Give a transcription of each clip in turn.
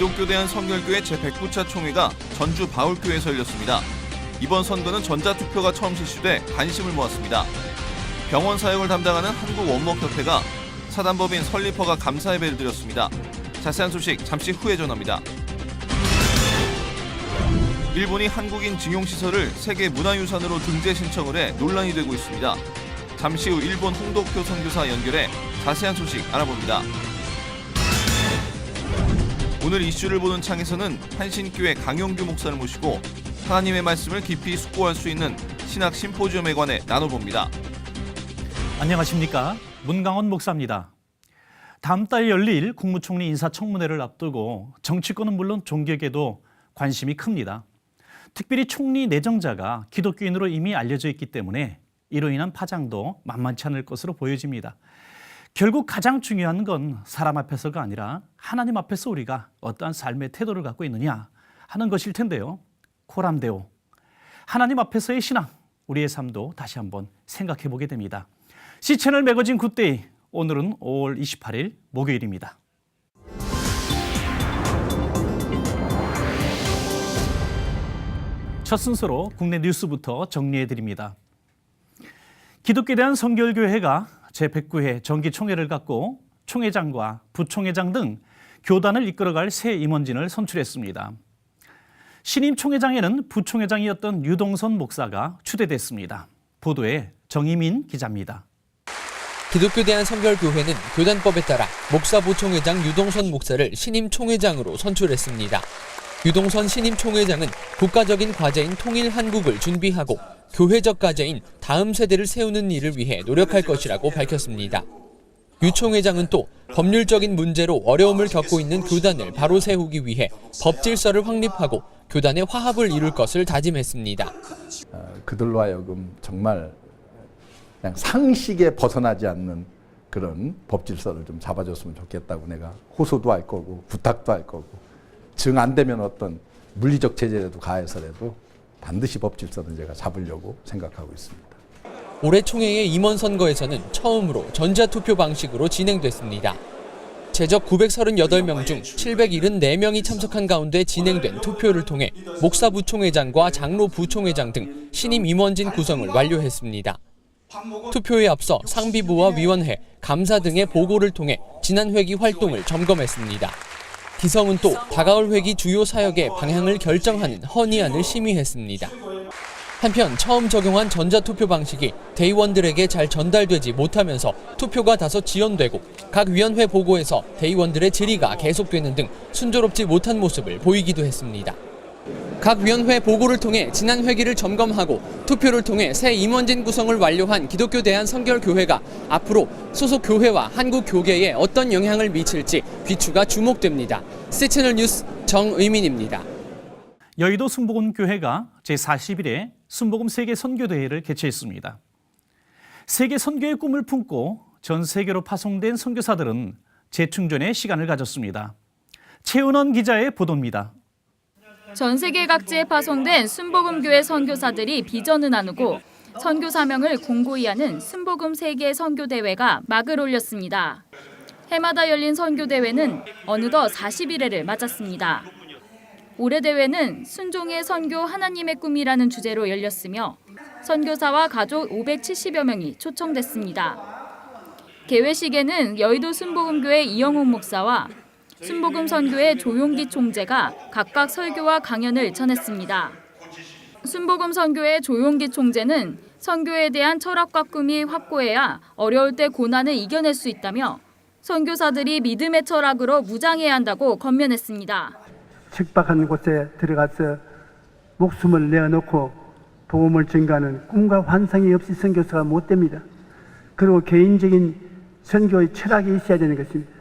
기독교대한 성결교회 제109차 총회가 전주 바울교회에서 열렸습니다. 이번 선거는 전자투표가 처음 실시돼 관심을 모았습니다. 병원 사역을 담당하는 한국원목협회가 사단법인 설리퍼가 감사 예배를 드렸습니다. 자세한 소식 잠시 후에 전합니다. 일본이 한국인 징용시설을 세계문화유산으로 등재 신청을 해 논란이 되고 있습니다. 잠시 후 일본 홍도표 선교사 연결해 자세한 소식 알아봅니다. 오늘 이슈를 보는 창에서는 한신교회 강용규 목사를 모시고 하나님의 말씀을 깊이 숙고할 수 있는 신학 심포지엄에 관해 나눠봅니다. 안녕하십니까? 문강원 목사입니다. 다음 달 열릴 국무총리 인사청문회를 앞두고 정치권은 물론 종교계도 관심이 큽니다. 특별히 총리 내정자가 기독교인으로 이미 알려져 있기 때문에 이로 인한 파장도 만만치 않을 것으로 보여집니다. 결국 가장 중요한 건 사람 앞에서가 아니라 하나님 앞에서 우리가 어떠한 삶의 태도를 갖고 있느냐 하는 것일 텐데요. 코람데오, 하나님 앞에서의 신앙, 우리의 삶도 다시 한번 생각해 보게 됩니다. C채널 매거진 굿데이, 오늘은 5월 28일 목요일입니다. 첫 순서로 국내 뉴스부터 정리해 드립니다. 기독교대한 성결교회가 제109회 정기총회를 갖고 총회장과 부총회장 등 교단을 이끌어갈 새 임원진을 선출했습니다. 신임 총회장에는 부총회장이었던 유동선 목사가 추대됐습니다. 보도에 정희민 기자입니다. 기독교대한 성결교회는 교단법에 따라 목사 부총회장 유동선 목사를 신임 총회장으로 선출했습니다. 유동선 신임 총회장은 국가적인 과제인 통일 한국을 준비하고 교회적 과제인 다음 세대를 세우는 일을 위해 노력할 것이라고 밝혔습니다. 유 총회장은 또 법률적인 문제로 어려움을 겪고 있는 교단을 바로 세우기 위해 법질서를 확립하고 교단의 화합을 이룰 것을 다짐했습니다. 그들로 하여금 정말 그냥 상식에 벗어나지 않는 그런 법질서를 좀 잡아줬으면 좋겠다고 내가 호소도 할 거고 부탁도 할 거고 정 안 되면 어떤 물리적 제재라도 가해서라도 반드시 법질서는 제가 잡으려고 생각하고 있습니다. 올해 총회의 임원 선거에서는 처음으로 전자투표 방식으로 진행됐습니다. 제적 938명 중 774명이 참석한 가운데 진행된 투표를 통해 목사 부총회장과 장로 부총회장 등 신임 임원진 구성을 완료했습니다. 투표에 앞서 상비부와 위원회, 감사 등의 보고를 통해 지난 회기 활동을 점검했습니다. 기성은 또 다가올 회기 주요 사역의 방향을 결정하는 헌의안을 심의했습니다. 한편 처음 적용한 전자투표 방식이 대의원들에게 잘 전달되지 못하면서 투표가 다소 지연되고 각 위원회 보고에서 대의원들의 질의가 계속되는 등 순조롭지 못한 모습을 보이기도 했습니다. 각 위원회 보고를 통해 지난 회기를 점검하고 투표를 통해 새 임원진 구성을 완료한 기독교대한 성결교회가 앞으로 소속 교회와 한국 교계에 어떤 영향을 미칠지 귀추가 주목됩니다. C채널 뉴스 정의민입니다. 여의도 순복음교회가 제41회 순복음 세계 선교대회를 개최했습니다. 세계 선교의 꿈을 품고 전 세계로 파송된 선교사들은 재충전의 시간을 가졌습니다. 최은원 기자의 보도입니다. 전 세계 각지에 파송된 순복음교회 선교사들이 비전을 나누고 선교 사명을 공고히 하는 순복음 세계 선교대회가 막을 올렸습니다. 해마다 열린 선교대회는 어느덧 41회를 맞았습니다. 올해 대회는 순종의 선교 하나님의 꿈이라는 주제로 열렸으며 선교사와 가족 570여 명이 초청됐습니다. 개회식에는 여의도 순복음교회 이영훈 목사와 순복음 선교회 조용기 총재가 각각 설교와 강연을 전했습니다. 순복음 선교회 조용기 총재는 선교에 대한 철학과 꿈이 확고해야 어려울 때 고난을 이겨낼 수 있다며 선교사들이 믿음의 철학으로 무장해야 한다고 권면했습니다. 척박한 곳에 들어가서 목숨을 내어놓고 복음을 전가하는 꿈과 환상이 없이 선교사가 못 됩니다. 그리고 개인적인 선교의 철학이 있어야 되는 것입니다.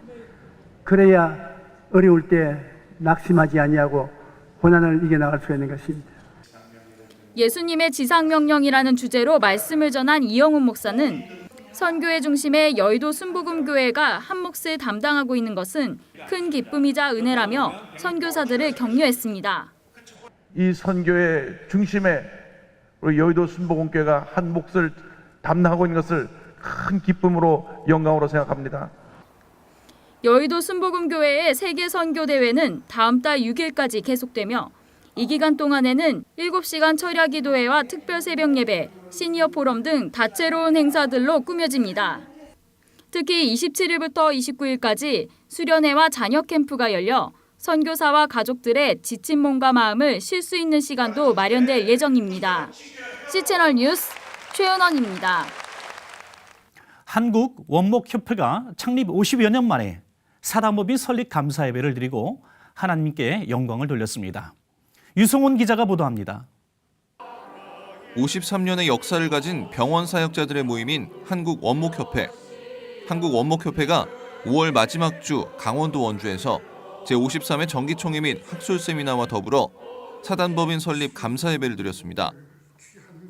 그래야 어려울 때 낙심하지 아니하고 고난을 이겨나갈 수 있는 것입니다. 예수님의 지상명령이라는 주제로 말씀을 전한 이영훈 목사는 선교의 중심에 여의도 순복음교회가 한 몫을 담당하고 있는 것은 큰 기쁨이자 은혜라며 선교사들을 격려했습니다. 이 선교의 중심에 우리 여의도 순복음교회가 한 몫을 담당하고 있는 것을 큰 기쁨으로 영광으로 생각합니다. 여의도 순복음교회의 세계 선교 대회는 다음 달 6일까지 계속되며 이 기간 동안에는 7시간 철야 기도회와 특별 새벽 예배, 시니어 포럼 등 다채로운 행사들로 꾸며집니다. 특히 27일부터 29일까지 수련회와 자녀 캠프가 열려 선교사와 가족들의 지친 몸과 마음을 쉴 수 있는 시간도 마련될 예정입니다. C채널 뉴스 최은원입니다. 한국 원목협회가 창립 50여 년 만에 사단법인 설립 감사 예배를 드리고 하나님께 영광을 돌렸습니다. 유성훈 기자가 보도합니다. 53년의 역사를 가진 병원 사역자들의 모임인 한국원목협회. 한국원목협회가 5월 마지막 주 강원도 원주에서 제53회 정기총회 및 학술 세미나와 더불어 사단법인 설립 감사 예배를 드렸습니다.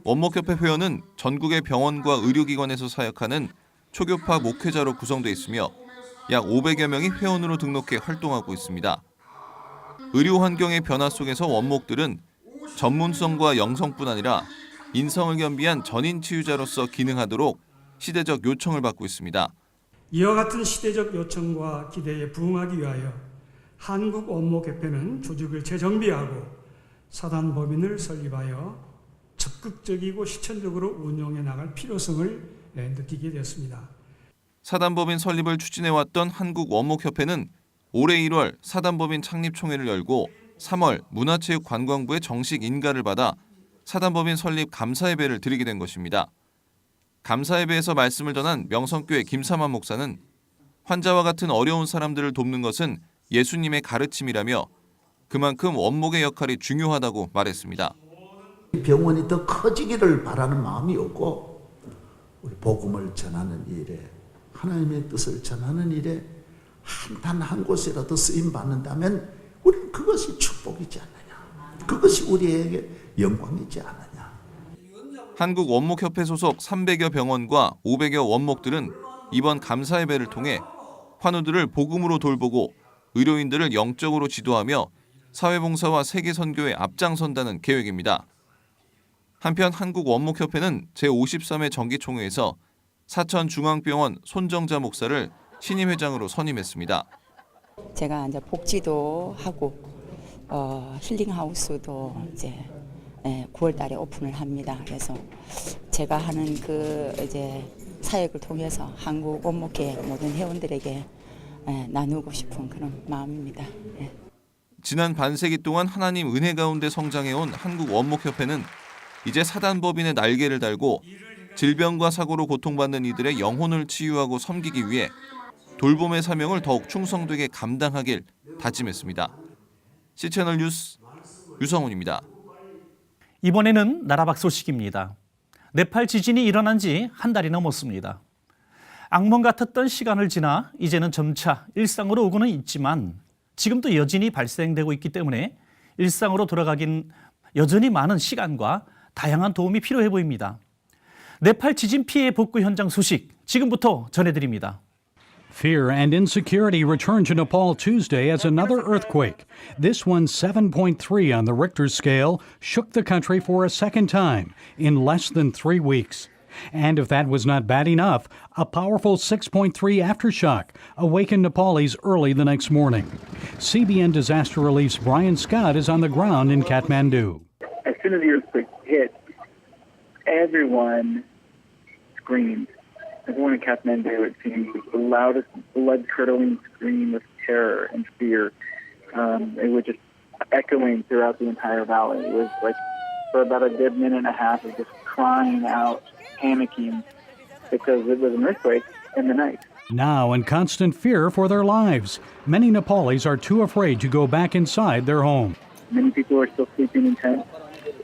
원목협회 회원은 전국의 병원과 의료기관에서 사역하는 초교파 목회자로 구성되어 있으며 약 500여 명이 회원으로 등록해 활동하고 있습니다. 의료 환경의 변화 속에서 원목들은 전문성과 영성뿐 아니라 인성을 겸비한 전인 치유자로서 기능하도록 시대적 요청을 받고 있습니다. 이와 같은 시대적 요청과 기대에 부응하기 위하여 한국원목협회는 조직을 재정비하고 사단법인을 설립하여 적극적이고 실천적으로 운영해 나갈 필요성을 느끼게 되었습니다. 사단법인 설립을 추진해왔던 한국원목협회는 올해 1월 사단법인 창립총회를 열고 3월 문화체육관광부의 정식 인가를 받아 사단법인 설립 감사예배를 드리게 된 것입니다. 감사예배에서 말씀을 전한 명성교회 김삼환 목사는 환자와 같은 어려운 사람들을 돕는 것은 예수님의 가르침이라며 그만큼 원목의 역할이 중요하다고 말했습니다. 병원이 더 커지기를 바라는 마음이 없고 우리 복음을 전하는 일에 하나님의 뜻을 전하는 일에 단 한 곳이라도 쓰임 받는다면 우리는 그것이 축복이지 않느냐. 그것이 우리에게 영광이지 않느냐. 한국원목협회 소속 300여 병원과 500여 원목들은 이번 감사예배를 통해 환우들을 복음으로 돌보고 의료인들을 영적으로 지도하며 사회봉사와 세계선교에 앞장선다는 계획입니다. 한편 한국원목협회는 제53회 정기총회에서 사천중앙병원 손정자 목사를 신임 회장으로 선임했습니다. 제가 이제 복지도 하고 힐링하우스도 이제 9월달에 오픈을 합니다. 그래서 제가 하는 그 이제 사역을 통해서 한국 원목회 모든 회원들에게 나누고 싶은 그런 마음입니다. 지난 반세기 동안 하나님 은혜 가운데 성장해온 한국원목협회는 이제 사단법인의 날개를 달고 질병과 사고로 고통받는 이들의 영혼을 치유하고 섬기기 위해 돌봄의 사명을 더욱 충성되게 감당하길 다짐했습니다. C채널 뉴스 유성훈입니다. 이번에는 나라 밖 소식입니다. 네팔 지진이 일어난 지 한 달이 넘었습니다. 악몽 같았던 시간을 지나 이제는 점차 일상으로 오고는 있지만 지금도 여진이 발생되고 있기 때문에 일상으로 돌아가긴 여전히 많은 시간과 다양한 도움이 필요해 보입니다. 네팔 지진 피해 복구 현장 소식 지금부터 전해드립니다. Fear and insecurity returned to Nepal Tuesday as another earthquake. This one 7.3 on the Richter scale shook the country for a second time in less than 3 weeks. And if that was not bad enough, a powerful 6.3 aftershock awakened Nepalis early the next morning. CBN Disaster Relief's Brian Scott is on the ground in Kathmandu. As soon as the earthquake hit, everyone screamed. Everyone in Kathmandu, it seemed, was the loudest, blood-curdling scream of terror and fear. It was just echoing throughout the entire valley. It was like for about a good minute and a half of just crying out, panicking, because it was an earthquake in the night. Now in constant fear for their lives, many Nepalis are too afraid to go back inside their home. Many people are still sleeping in tents.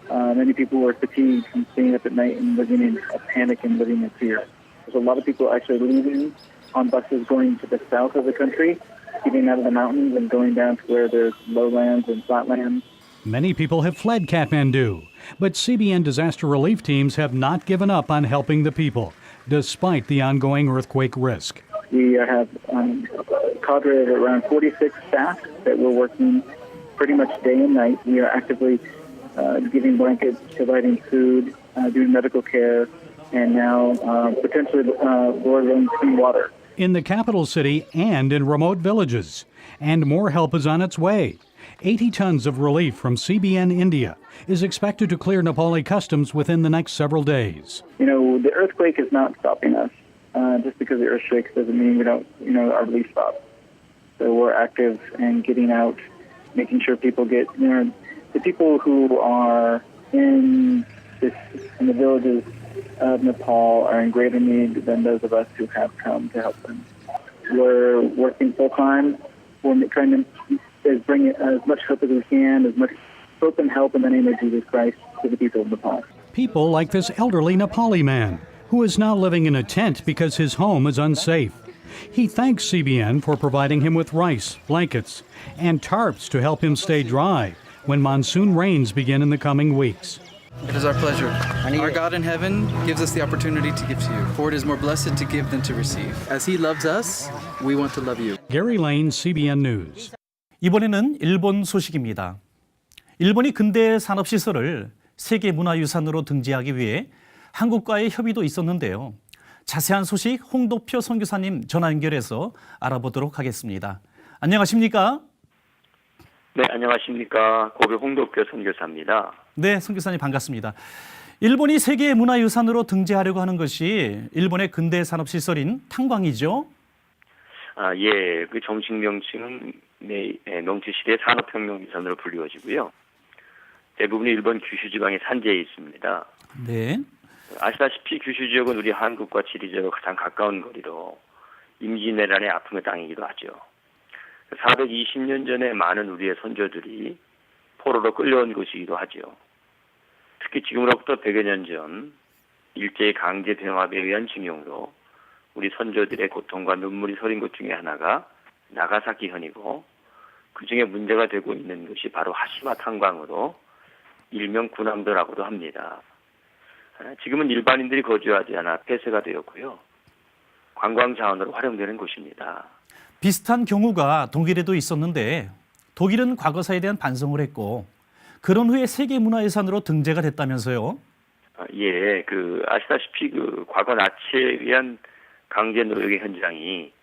Many people are fatigued from staying up at night and living in a panic and living in fear. There's a lot of people actually leaving on buses going to the south of the country, getting out of the mountains and going down to where there's lowlands and flatlands. Many people have fled Kathmandu, but CBN disaster relief teams have not given up on helping the people, despite the ongoing earthquake risk. We have a cadre of around 46 staff that we're working pretty much day and night. We are actively giving blankets, providing food, doing medical care, and now potentially, Lord willing, clean water. in the capital city and in remote villages. And more help is on its way. 80 tons of relief from CBN India is expected to clear Nepali customs within the next several days. You know, the earthquake is not stopping us. Just because the earth shakes doesn't mean we don't, our relief stops. So we're active and getting out, making sure people get, the people who are in the villages of Nepal are in greater need than those of us who have come to help them. We're working full time. We're trying to bring as much hope as we can, as much hope and help in the name of Jesus Christ to the people of Nepal. People like this elderly Nepali man, who is now living in a tent because his home is unsafe. He thanks CBN for providing him with rice, blankets, and tarps to help him stay dry when monsoon rains begin in the coming weeks. It is our pleasure. Our God in heaven gives us the opportunity to give to you, for it is more blessed to give than to receive. As He loves us, we want to love you. Gary Lane, CBN News. 이번에는 일본 소식입니다. 일본이 근대 산업시설을 세계문화유산으로 등재하기 위해 한국과의 협의도 있었는데요. 자세한 소식 홍도표 선교사님 전화 연결해서 알아보도록 하겠습니다. 안녕하십니까? 네, 안녕하십니까. 고교 홍도표 선교사입니다. 네, 선교사님 반갑습니다. 일본이 세계문화유산으로 등재하려고 하는 것이 일본의 근대 산업시설인 탄광이죠? 예, 그 정식 명칭은 명치시대 산업혁명유산으로 불리워지고요. 대부분이 일본 규슈 지방의 산지에 있습니다. 네. 아시다시피 규슈 지역은 우리 한국과 지리적으로 가장 가까운 거리로 임진왜란의 아픔의 땅이기도 하죠. 420년 전에 많은 우리의 선조들이 포로로 끌려온 곳이기도 하죠. 특히 지금으로부터 100여 년 전 일제의 강제 병합에 의한 징용으로 우리 선조들의 고통과 눈물이 서린 곳 중에 하나가 나가사키현이고 그중에 문제가 되고 있는 것이 바로 하시마 탄광으로 일명 군함도라고도 합니다. 지금은 일반인들이 거주하지 않아 폐쇄가 되었고요. 관광 자원으로 활용되는 곳입니다. 비슷한 경우가 독일에도 있었는데 독일은 과거사에 대한 반성을 했고 그런 후에 세계문화유산으로 등재가 됐다면서요? 예, 아시다시피 과거 나치에 의한 강제 노역의 현장이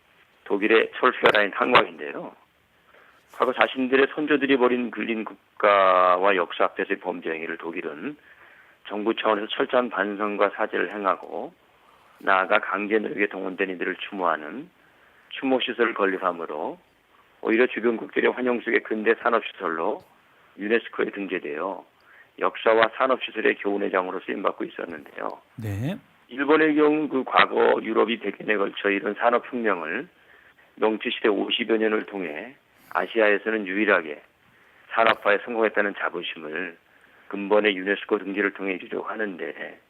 독일의 솔스가라인 탄광인데요. 과거 자신들의 선조들이 벌인 근린 국가와 역사 앞에서의 범죄 행위를 독일은 정부 차원에서 철저한 반성과 사죄를 행하고 나아가 강제 노역에 동원된 이들을 추모하는 추모시설을 건립함으로 오히려 주변국들의 환영 속의 근대 산업시설로 유네스코에 등재되어 역사와 산업시설의 교훈회장으로 쓰임받고 있었는데요. 네. 일본의 경우 과거 유럽이 100년에 걸쳐 이런 산업혁명을 명치시대 50여 년을 통해 아시아에서는 유일하게 산업화에 성공했다는 자부심을 근본의 유네스코 등재를 통해 이루려고 하는데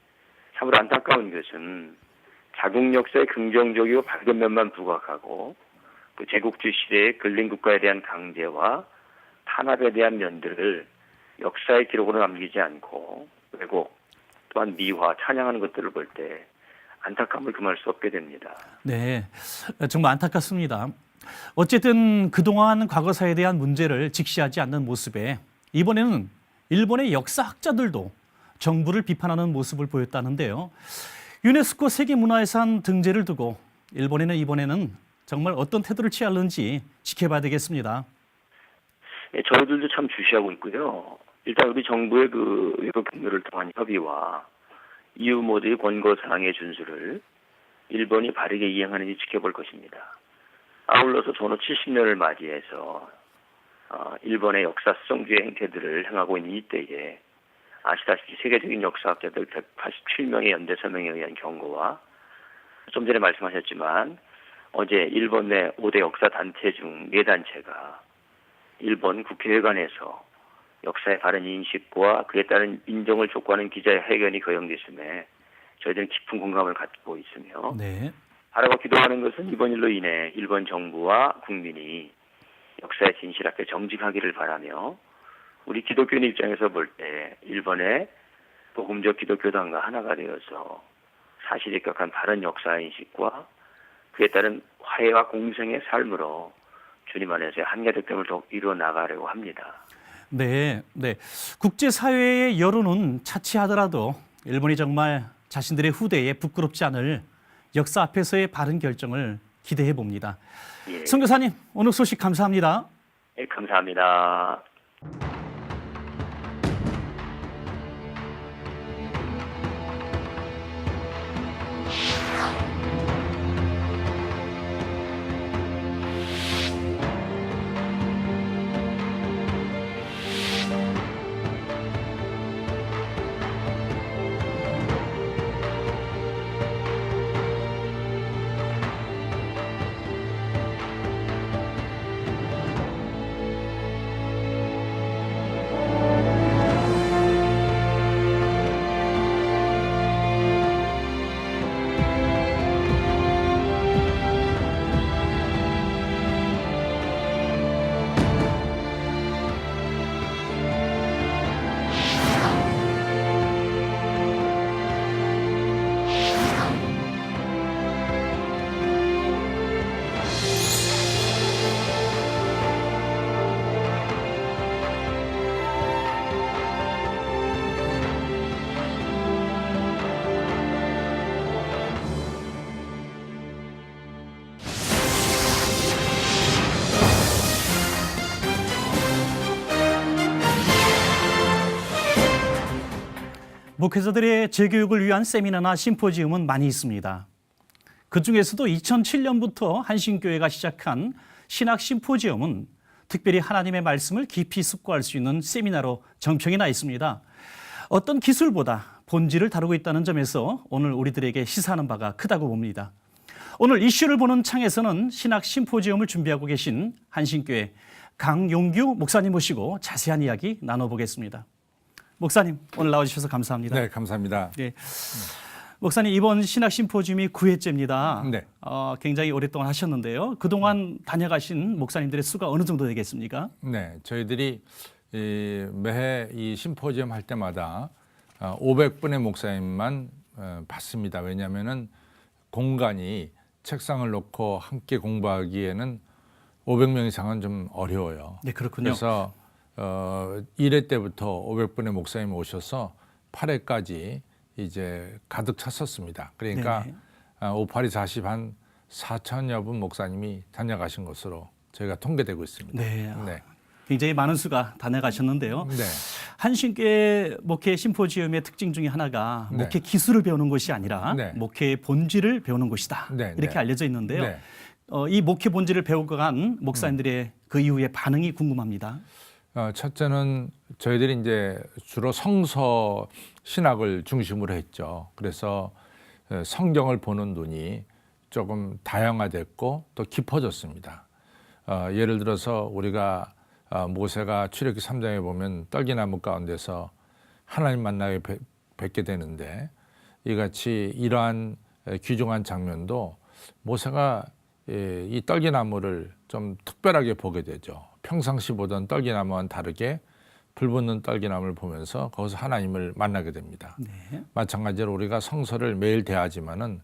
참으로 안타까운 것은 자국 역사의 긍정적이고 밝은 면만 부각하고 제국주의 시대의 근린 국가에 대한 강제와 탄압에 대한 면들을 역사의 기록으로 남기지 않고 왜곡 또한 미화, 찬양하는 것들을 볼 때 안타까움을 금할 수 없게 됩니다. 네, 정말 안타깝습니다. 어쨌든 그동안 과거사에 대한 문제를 직시하지 않는 모습에 이번에는 일본의 역사학자들도 정부를 비판하는 모습을 보였다는데요. 유네스코 세계문화유산 등재를 두고 이번에는 정말 어떤 태도를 취할는지 지켜봐야 되겠습니다. 네, 저희들도 참 주시하고 있고요. 일단 우리 정부의 외국 경로를 통한 협의와 EU 모두의 권고사항의 준수를 일본이 바르게 이행하는지 지켜볼 것입니다. 아울러서 전후 70년을 맞이해서 일본의 역사 수성주의 행태들을 행하고 있는 이때에 아시다시피 세계적인 역사학자들 187명의 연대 서명에 의한 경고와 좀 전에 말씀하셨지만 어제 일본 내 5대 역사 단체 중 4단체가 일본 국회의관에서 역사의 바른 인식과 그에 따른 인정을 촉구하는 기자회견이 거행됐음에 저희들은 깊은 공감을 갖고 있으며 네. 바라고 기도하는 것은 이번 일로 인해 일본 정부와 국민이 역사의 진실 앞에 정직하기를 바라며 우리 기독교인 입장에서 볼 때 일본의 복음적 기독교단과 하나가 되어서 사실에 격한 바른 역사 인식과 그에 따른 화해와 공생의 삶으로 주님 안에서의 한계됨을 더욱 이루어 나가려고 합니다. 네. 국제사회의 여론은 차치하더라도 일본이 정말 자신들의 후대에 부끄럽지 않을 역사 앞에서의 바른 결정을 기대해 봅니다. 예. 선교사님, 오늘 소식 감사합니다. 예, 감사합니다. 목회자들의 재교육을 위한 세미나나 심포지움은 많이 있습니다. 그중에서도 2007년부터 한신교회가 시작한 신학 심포지움은 특별히 하나님의 말씀을 깊이 숙고할 수 있는 세미나로 정평이 나 있습니다. 어떤 기술보다 본질을 다루고 있다는 점에서 오늘 우리들에게 시사하는 바가 크다고 봅니다. 오늘 이슈를 보는 창에서는 신학 심포지움을 준비하고 계신 한신교회 강용규 목사님 모시고 자세한 이야기 나눠보겠습니다. 목사님, 오늘 나와주셔서 감사합니다. 네, 감사합니다. 네. 목사님, 이번 신학 심포지움이 9회째입니다. 네. 굉장히 오랫동안 하셨는데요. 그동안 다녀가신 목사님들의 수가 어느 정도 되겠습니까? 네, 저희들이 매해 이 심포지움 할 때마다 500분의 목사님만 받습니다. 왜냐하면은 공간이 책상을 놓고 함께 공부하기에는 500명 이상은 좀 어려워요. 네, 그렇군요. 그래서 1회 때부터 500분의 목사님이 오셔서 8회까지 이제 가득 찼었습니다. 그러니까 58이 40 한 4천여 분 목사님이 다녀가신 것으로 저희가 통계되고 있습니다. 네. 네. 굉장히 많은 수가 다녀가셨는데요. 네. 한신교회 목회 심포지움의 특징 중에 하나가 네. 목회 기술을 배우는 것이 아니라 네. 목회의 본질을 배우는 것이다. 네, 이렇게 네. 알려져 있는데요. 네. 이 목회 본질을 배우고 간 목사님들의 그 이후의 반응이 궁금합니다. 첫째는 저희들이 이제 주로 성서 신학을 중심으로 했죠. 그래서 성경을 보는 눈이 조금 다양화됐고 또 깊어졌습니다. 예를 들어서 우리가 모세가 출애굽기 3장에 보면 떨기나무 가운데서 하나님 만나게 뵙게 되는데 이같이 이러한 귀중한 장면도 모세가 이 떨기나무를 좀 특별하게 보게 되죠. 평상시 보던 떨기나무와는 다르게 불붙는 떨기나무를 보면서 거기서 하나님을 만나게 됩니다. 네. 마찬가지로 우리가 성서를 매일 대하지만은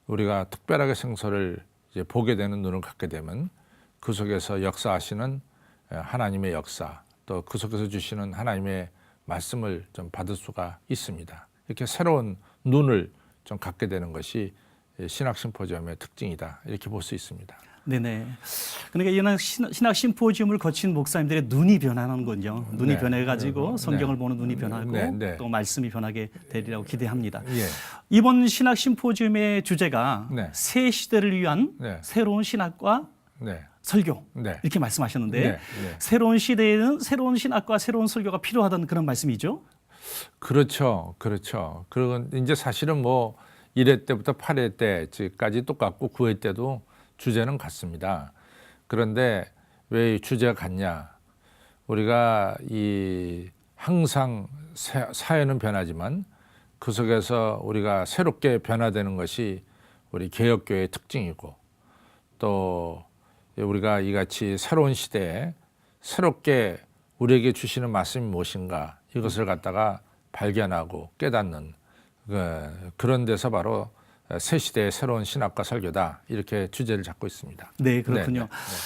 우리가 특별하게 성서를 이제 보게 되는 눈을 갖게 되면 그 속에서 역사하시는 하나님의 역사, 또 그 속에서 주시는 하나님의 말씀을 좀 받을 수가 있습니다. 이렇게 새로운 눈을 좀 갖게 되는 것이 신학 심포지움의 특징이다, 이렇게 볼 수 있습니다. 네네. 그러니까 이런 신학 심포지움을 거친 목사님들의 눈이 변하는군요. 눈이 네. 변해가지고 성경을 네. 보는 눈이 변하고 네. 네. 또 말씀이 변하게 되리라고 기대합니다. 예. 이번 신학 심포지움의 주제가 네. 새 시대를 위한 네. 새로운 신학과 네. 설교 네. 이렇게 말씀하셨는데 네. 네. 새로운 시대에는 새로운 신학과 새로운 설교가 필요하다는 그런 말씀이죠? 그렇죠. 그렇죠. 그리고 이제 사실은 뭐 1회 때부터 8회 때까지 똑같고 9회 때도 주제는 같습니다. 그런데 왜 주제가 같냐? 우리가 항상 사회는 변하지만 그 속에서 우리가 새롭게 변화되는 것이 우리 개혁교회의 특징이고, 또 우리가 이같이 새로운 시대에 새롭게 우리에게 주시는 말씀이 무엇인가, 이것을 갖다가 발견하고 깨닫는 그런 데서 바로 새 시대의 새로운 신학과 설교다, 이렇게 주제를 잡고 있습니다. 네, 그렇군요. 네, 네, 네.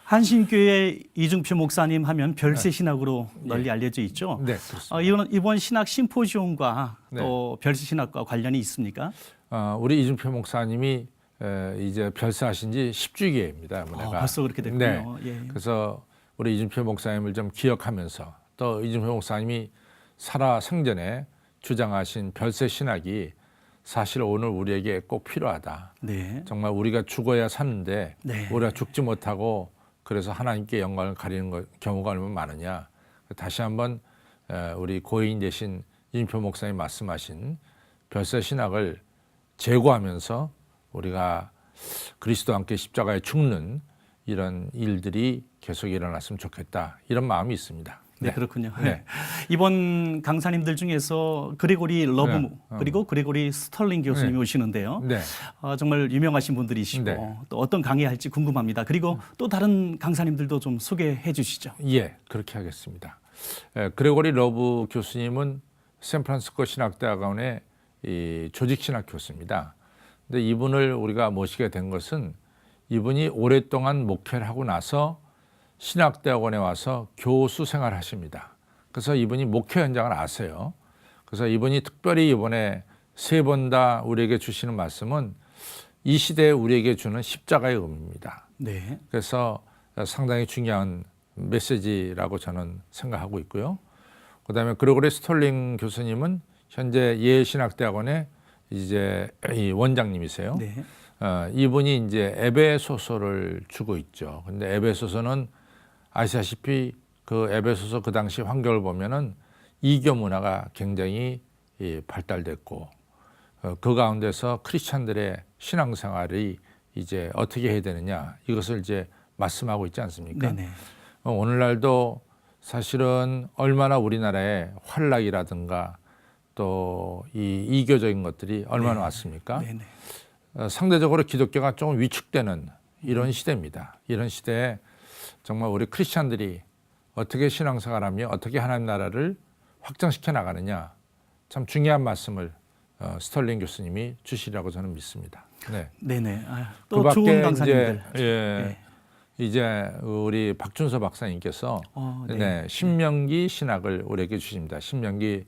한신교회 이중표 목사님 하면 별세 신학으로 널리 알려져 있죠. 네, 그렇습니다. 이번 신학 심포지움과 네. 또 별세 신학과 관련이 있습니까? 우리 이중표 목사님이 이제 별세하신 지 10주기입니다. 벌써 그렇게 됐군요. 네. 예. 그래서 우리 이준표 목사님을 좀 기억하면서 또 이준표 목사님이 살아 생전에 주장하신 별세 신학이 사실 오늘 우리에게 꼭 필요하다. 네. 정말 우리가 죽어야 사는데 네. 우리가 죽지 못하고 그래서 하나님께 영광을 가리는 경우가 얼마나 많으냐. 다시 한번 우리 고인 되신 이준표 목사님 말씀하신 별세 신학을 제고하면서 우리가 그리스도와 함께 십자가에 죽는 이런 일들이 계속 일어났으면 좋겠다. 이런 마음이 있습니다. 네, 그렇군요. 네. 이번 강사님들 중에서 그레고리 러브 그리고 그레고리 스털링 교수님이 오시는데요. 네. 정말 유명하신 분들이시고 네. 또 어떤 강의할지 궁금합니다. 그리고 또 다른 강사님들도 좀 소개해 주시죠. 예, 그렇게 하겠습니다. 그레고리 러브 교수님은 샌프란시스코 신학대학원의 이 조직신학 교수입니다. 근데 이분을 우리가 모시게 된 것은 이분이 오랫동안 목회를 하고 나서 신학대학원에 와서 교수 생활을 하십니다. 그래서 이분이 목회 현장을 아세요. 그래서 이분이 특별히 이번에 3번 다 우리에게 주시는 말씀은 이 시대에 우리에게 주는 십자가의 의미입니다. 네. 그래서 상당히 중요한 메시지라고 저는 생각하고 있고요. 그다음에 그레고리 스톨링 교수님은 현재 예신학대학원의 이제 이 원장님이세요. 네. 이분이 이제 에베소서를 주고 있죠. 근데 에베소서는 아시다시피 그 에베소서 그 당시 환경을 보면은 이교 문화가 굉장히 발달됐고 그 가운데서 크리스찬들의 신앙생활이 이제 어떻게 해야 되느냐 이것을 이제 말씀하고 있지 않습니까? 네네. 오늘날도 사실은 얼마나 우리나라에 환락이라든가 또 이 이교적인 것들이 얼마나 왔습니까? 네네. 상대적으로 기독교가 조금 위축되는 이런 시대입니다. 이런 시대에 정말 우리 크리스찬들이 어떻게 신앙생활하며 어떻게 하나님 나라를 확장시켜 나가느냐 참 중요한 말씀을 스털링 교수님이 주시라고 저는 믿습니다. 네. 네네. 또 좋은 강사님들. 이제 우리 박준서 박사님께서 네, 신명기 신학을 우리에게 주십니다. 신명기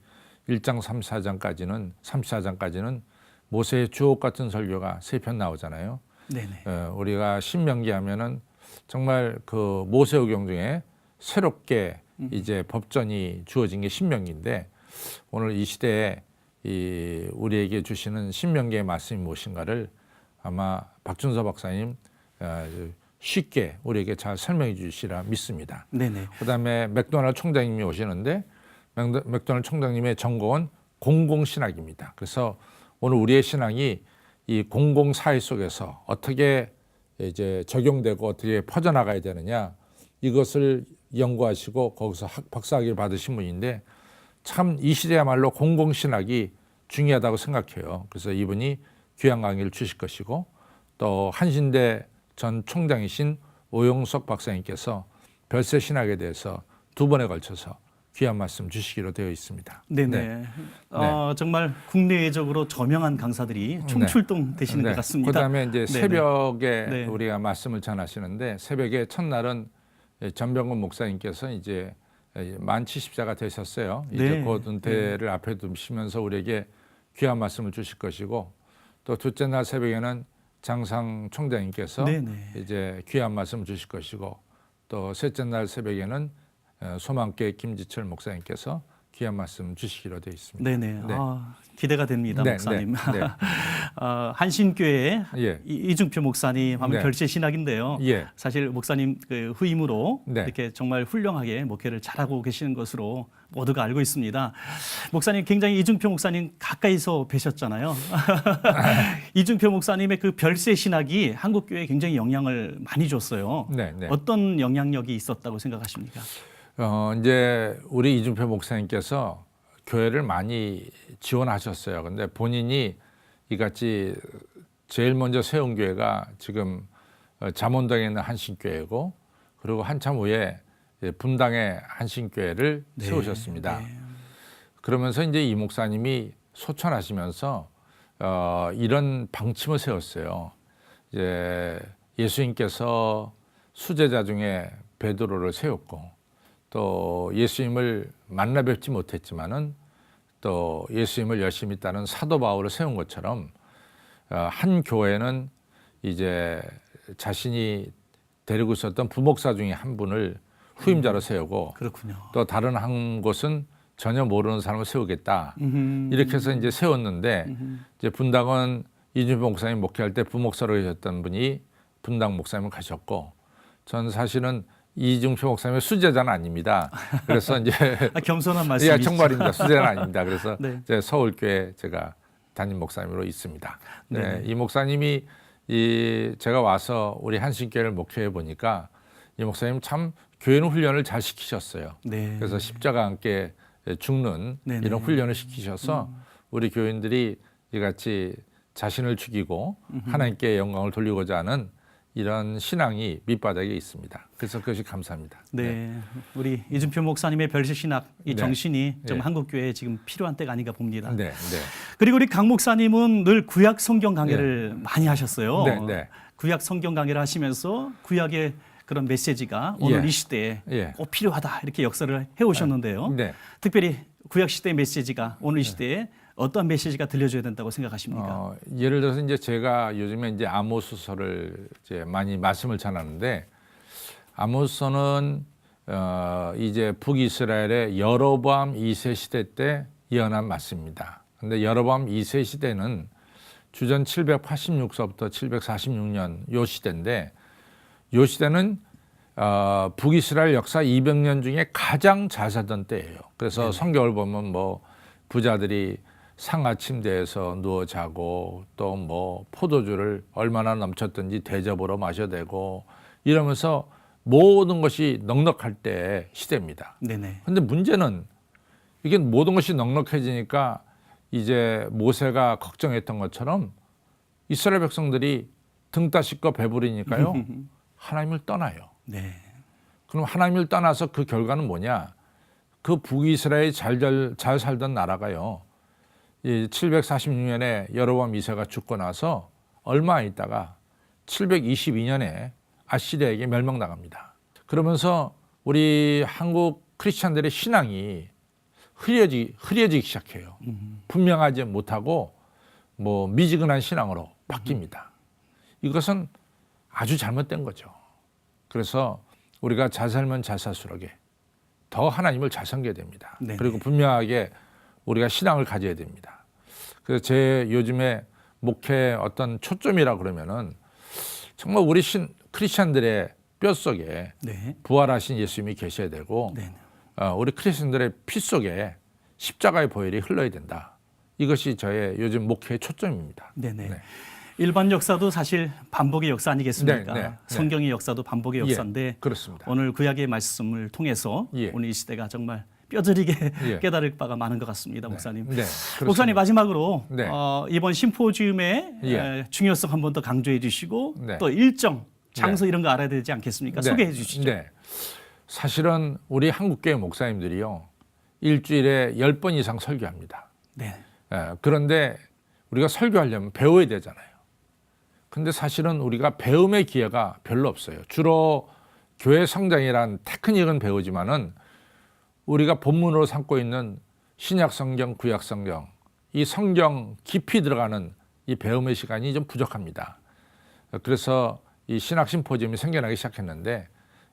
1장 34장까지는 모세의 주옥 같은 설교가 3편 나오잖아요. 네네. 우리가 신명기 하면은 정말 그 모세오경 중에 새롭게 이제 법전이 주어진 게 신명기인데 오늘 이 시대에 이 우리에게 주시는 신명기의 말씀이 무엇인가를 아마 박준서 박사님 쉽게 우리에게 잘 설명해 주시라 믿습니다. 네네. 그다음에 맥도날드 총장님이 오시는데 맥도날드 총장님의 전공은 공공신학입니다. 그래서 오늘 우리의 신앙이 이 공공사회 속에서 어떻게 이제 적용되고 어떻게 퍼져나가야 되느냐 이것을 연구하시고 거기서 박사학위를 받으신 분인데 참 이 시대야말로 공공신학이 중요하다고 생각해요. 그래서 이분이 귀한 강의를 주실 것이고 또 한신대 전 총장이신 오용석 박사님께서 별세 신학에 대해서 2번에 걸쳐서 귀한 말씀 주시기로 되어 있습니다. 네네. 정말 국내외적으로 저명한 강사들이 총출동 되시는 것 같습니다. 그다음에 이제 새벽에 네. 우리가 말씀을 전하시는데 새벽에 첫날은 전병근 목사님께서 이제 만 70세가 되셨어요. 이제 곧 은퇴를 앞에 두시면서 우리에게 귀한 말씀을 주실 것이고 또 둘째 날 새벽에는 장상 총장님께서 이제 귀한 말씀을 주실 것이고 또 셋째 날 새벽에는 소망교회 김지철 목사님께서 귀한 말씀 주시기로 되어 있습니다. 네네. 네. 기대가 됩니다, 목사님. 네. 한신교회 이중표 목사님 하면 별세 신학인데요. 사실 목사님 그 후임으로 이렇게 정말 훌륭하게 목회를 잘하고 계시는 것으로 모두가 알고 있습니다. 목사님 굉장히 이중표 목사님 가까이서 뵈셨잖아요. 이중표 목사님의 그 별세 신학이 한국 교회에 굉장히 영향을 많이 줬어요. 어떤 영향력이 있었다고 생각하십니까? 이제 우리 이준표 목사님께서 교회를 많이 지원하셨어요. 근데 본인이 이같이 제일 먼저 세운 교회가 지금 잠원동에 있는 한신교회고 그리고 한참 후에 분당의 한신교회를 세우셨습니다. 그러면서 이제 이 목사님이 소천하시면서 이런 방침을 세웠어요. 이제 예수님께서 수제자 중에 베드로를 세웠고 또 예수님을 만나 뵙지 못했지만은 또 예수님을 열심히 따른 사도 바울을 세운 것처럼 한 교회는 이제 자신이 데리고 있었던 부목사 중에 한 분을 후임자로 세우고 그렇군요. 또 다른 한 곳은 전혀 모르는 사람을 세우겠다. 이렇게 해서 이제 세웠는데 이제 분당은 이준표 목사님 목회할 때 부목사로 계셨던 분이 분당 목사님을 가셨고 저는 사실은 이준표 목사님의 수제자는 아닙니다. 그래서 이제 겸손한 말씀이시죠. 예, 정말입니다. 수제자는 아닙니다. 그래서 네. 이제 서울교회 제가 담임 목사님으로 있습니다. 네, 네네. 이 목사님이 제가 와서 우리 한신교회를 목회해 보니까 이 목사님 참 교회는 훈련을 잘 시키셨어요. 네. 그래서 십자가 함께 죽는 네네. 이런 훈련을 시키셔서 우리 교인들이 이같이 자신을 죽이고 하나님께 영광을 돌리고자 하는 이런 신앙이 밑바닥에 있습니다. 그래서 그것이 감사합니다. 네, 우리 이준표 목사님의 별신학 이 네. 정신이 좀 네. 한국 교회에 지금 필요한 때가 아닌가 봅니다. 네, 네. 그리고 우리 강 목사님은 늘 구약 성경 강해를 많이 하셨어요. 네, 네. 구약 성경 강해를 하시면서 구약의 그런 메시지가 오늘 예. 이 시대에 예. 꼭 필요하다 이렇게 역사를 해오셨는데요. 네. 특별히 구약 시대의 메시지가 오늘 이 시대에 어떤 메시지가 들려줘야 된다고 생각하십니까? 예를 들어서 이제 제가 요즘에 이제 아모스서를 이제 많이 말씀을 전하는데 아모스서는 이제 북이스라엘의 여로보암 2세 시대 때 예언한 말씀입니다. 근데 여로보암 2세 시대는 주전 786서부터 746년 요 시대인데 요 시대는 북이스라엘 역사 200년 중에 가장 잘 살던 때예요. 그래서 네네. 성경을 보면 뭐 부자들이 상하 침대에서 누워 자고 또 뭐 포도주를 얼마나 넘쳤든지 대접으로 마셔대고 이러면서 모든 것이 넉넉할 때 시대입니다. 네네. 근데 문제는 이게 모든 것이 넉넉해지니까 이제 모세가 걱정했던 것처럼 이스라엘 백성들이 등 따시고 배부르니까요. 하나님을 떠나요. 네. 그럼 하나님을 떠나서 그 결과는 뭐냐? 그 북이스라엘이 잘 살던 나라가요. 이 746년에 여로보암 2세가 죽고 나서 얼마 있다가 722년에 아시리아에게 멸망당합니다. 그러면서 우리 한국 크리스찬들의 신앙이 흐려지기 시작해요. 분명하지 못하고 뭐 미지근한 신앙으로 바뀝니다. 이것은 아주 잘못된 거죠. 그래서 우리가 잘 살면 잘 살수록에 더 하나님을 잘 섬겨야 됩니다. 네네. 그리고 분명하게 우리가 신앙을 가져야 됩니다. 그래서 제 요즘에 목회 어떤 초점이라 그러면은 정말 우리 크리스찬들의 뼛속에 네. 부활하신 예수님이 계셔야 되고 네. 우리 크리스찬들의 피 속에 십자가의 보혈이 흘러야 된다. 이것이 저의 요즘 목회의 초점입니다. 네네. 네. 일반 역사도 사실 반복의 역사 아니겠습니까? 네, 네, 네. 성경의 역사도 반복의 역사인데 예, 그렇습니다. 오늘 구약의 말씀을 통해서 예. 오늘 이 시대가 정말 뼈저리게 예. 깨달을 바가 많은 것 같습니다, 목사님. 네, 그렇습니다. 목사님 마지막으로 네. 이번 심포지움의 예. 중요성 한 번 더 강조해 주시고 네. 또 일정, 장소 네. 이런 거 알아야 되지 않겠습니까? 네. 소개해 주시죠. 네. 사실은 우리 한국교회 목사님들이요. 일주일에 10번 이상 설교합니다. 네. 그런데 우리가 설교하려면 배워야 되잖아요. 근데 사실은 우리가 배움의 기회가 별로 없어요. 주로 교회 성장이란 테크닉은 배우지만은 우리가 본문으로 삼고 있는 신약 성경, 구약 성경, 이 성경 깊이 들어가는 이 배움의 시간이 좀 부족합니다. 그래서 이 신학 심포지엄이 생겨나기 시작했는데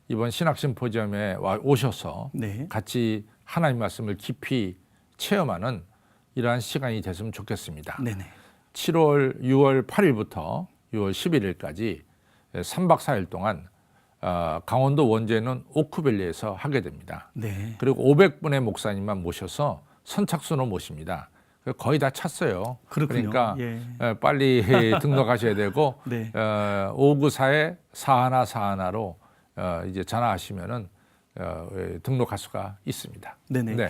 이번 신학 심포지엄에 오셔서 네. 같이 하나님 말씀을 깊이 체험하는 이러한 시간이 됐으면 좋겠습니다. 네네. 6월 8일부터 6월 11일까지 3박 4일 동안 강원도 원주에는 오크밸리에서 하게 됩니다. 네. 그리고 500분의 목사님만 모셔서 선착순으로 모십니다. 거의 다 찼어요. 그렇군요. 그러니까 예. 빨리 등록하셔야 되고 네. 594-4141로 이제 전화하시면은 등록할 수가 있습니다. 네네. 네.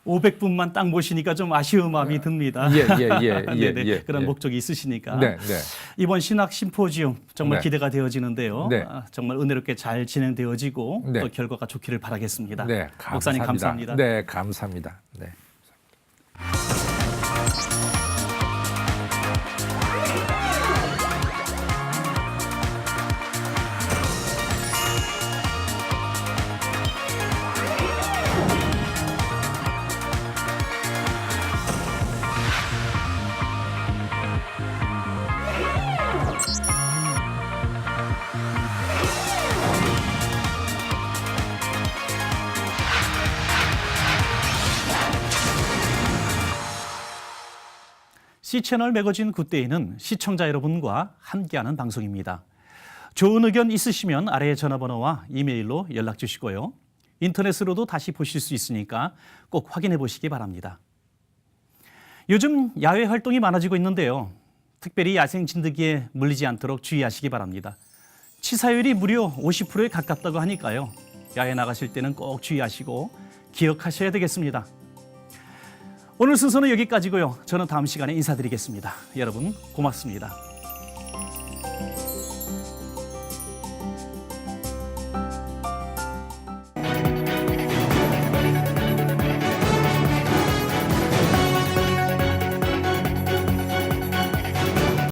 500분만 딱 모시니까 좀 아쉬운 마음이 듭니다. 네네. 그런 목적이 있으시니까. 네, 네. 이번 신학 심포지움 정말 네. 기대가 되어지는데요. 네. 정말 은혜롭게 잘 진행되어지고 네. 또 결과가 좋기를 바라겠습니다. 네, 목사님 감사합니다. 네, 감사합니다. 네. C채널 매거진 굿데이는 시청자 여러분과 함께하는 방송입니다. 좋은 의견 있으시면 아래의 전화번호와 이메일로 연락 주시고요. 인터넷으로도 다시 보실 수 있으니까 꼭 확인해 보시기 바랍니다. 요즘 야외 활동이 많아지고 있는데요. 특별히 야생 진드기에 물리지 않도록 주의하시기 바랍니다. 치사율이 무려 50%에 가깝다고 하니까요. 야외 나가실 때는 꼭 주의하시고 기억하셔야 되겠습니다. 오늘 순서는 여기까지고요. 저는 다음 시간에 인사드리겠습니다. 여러분 고맙습니다.